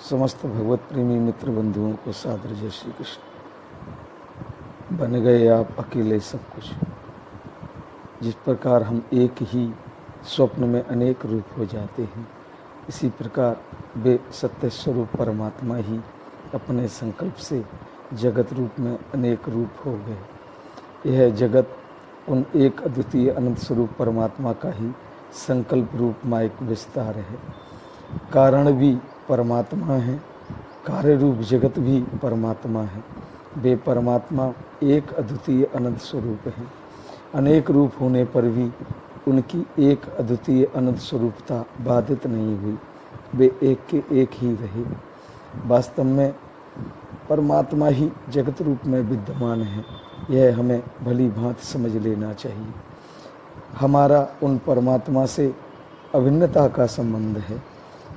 समस्त भगवत प्रेमी मित्र बंधुओं को सादर जय श्री कृष्ण। बन गए आप अकेले सब कुछ। जिस प्रकार हम एक ही स्वप्न में अनेक रूप हो जाते हैं, इसी प्रकार वे सत्य स्वरूप परमात्मा ही अपने संकल्प से जगत रूप में अनेक रूप हो गए। यह जगत उन एक अद्वितीय अनंत स्वरूप परमात्मा का ही संकल्प रूप माइक विस्तार है। कारण भी परमात्मा है, कार्य रूप जगत भी परमात्मा है। वे परमात्मा एक अद्वितीय अनंत स्वरूप हैं। अनेक रूप होने पर भी उनकी एक अद्वितीय अनंत स्वरूपता बाधित नहीं हुई, वे एक के एक ही रहे। वास्तव में परमात्मा ही जगत रूप में विद्यमान है, यह हमें भली भांति समझ लेना चाहिए। हमारा उन परमात्मा से अभिन्नता का संबंध है।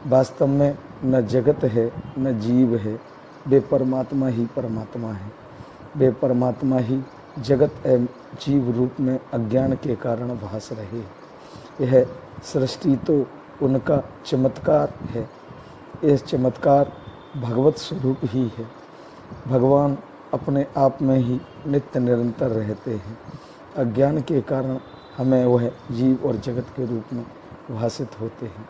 वास्तव में न जगत है न जीव है, वे परमात्मा ही परमात्मा है। वे परमात्मा ही जगत एवं जीव रूप में अज्ञान के कारण भास रहे। यह सृष्टि तो उनका चमत्कार है। यह चमत्कार भगवत स्वरूप ही है। भगवान अपने आप में ही नित्य निरंतर रहते हैं। अज्ञान के कारण हमें वह जीव और जगत के रूप में भाषित होते हैं।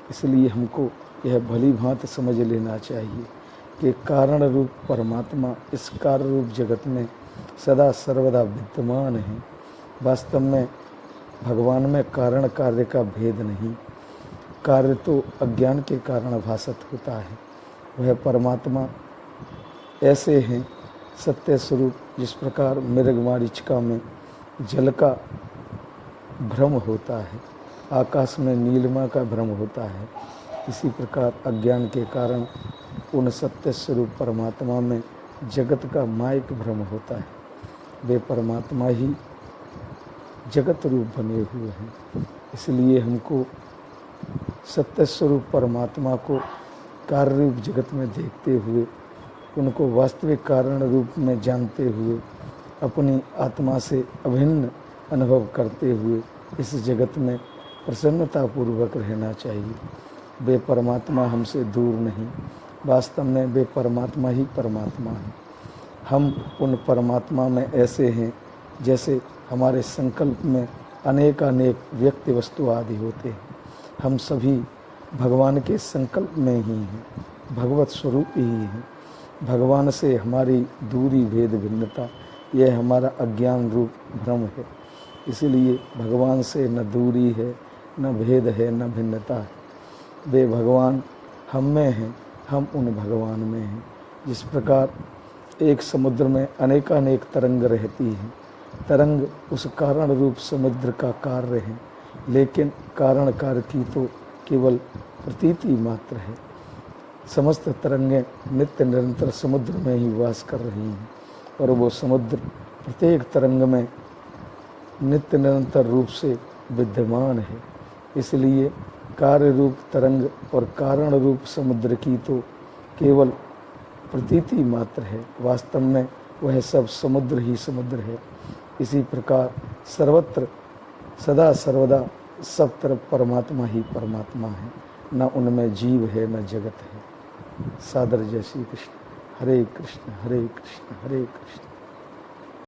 इसलिए हमको यह भली भांति समझ लेना चाहिए कि कारण रूप परमात्मा इस कार्य रूप जगत में सदा सर्वदा विद्यमान है। वास्तव में भगवान में कारण कार्य का भेद नहीं। कार्य तो अज्ञान के कारण भाषित होता है। वह परमात्मा ऐसे हैं सत्य स्वरूप। जिस प्रकार मृगमरीचिका में जल का भ्रम होता है, आकाश में नीलिमा का भ्रम होता है, इसी प्रकार अज्ञान के कारण उन सत्य स्वरूप परमात्मा में जगत का मायक भ्रम होता है। वे परमात्मा ही जगत रूप बने हुए हैं। इसलिए हमको सत्य स्वरूप परमात्मा को कार्य रूप जगत में देखते हुए, उनको वास्तविक कारण रूप में जानते हुए, अपनी आत्मा से अभिन्न अनुभव करते हुए इस जगत में प्रसन्नतापूर्वक रहना चाहिए। वे परमात्मा हमसे दूर नहीं, वास्तव में वे परमात्मा ही परमात्मा हैं। हम उन परमात्मा में ऐसे हैं जैसे हमारे संकल्प में अनेकानेक व्यक्ति वस्तु आदि होते हैं। हम सभी भगवान के संकल्प में ही हैं, भगवत स्वरूप ही हैं। भगवान से हमारी दूरी भेद भिन्नता, यह हमारा अज्ञान रूप भ्रम है। इसलिए भगवान से न दूरी है, न भेद है, न भिन्नता है। वे भगवान हम में हैं, हम उन भगवान में हैं। जिस प्रकार एक समुद्र में अनेकानेक तरंग रहती हैं, तरंग उस कारण रूप समुद्र का कार्य है, लेकिन कारण कार्य की तो केवल प्रतीति मात्र है। समस्त तरंगें नित्य निरंतर समुद्र में ही वास कर रही हैं, और वो समुद्र प्रत्येक तरंग में नित्य निरंतर रूप से विद्यमान है। इसलिए कार्य रूप तरंग और कारण रूप समुद्र की तो केवल प्रतीति मात्र है, वास्तव में वह सब समुद्र ही समुद्र है। इसी प्रकार सर्वत्र सदा सर्वदा सब तरफ परमात्मा ही परमात्मा है, न उनमें जीव है न जगत है। सादर जय श्री कृष्ण। हरे कृष्ण हरे कृष्ण हरे कृष्ण।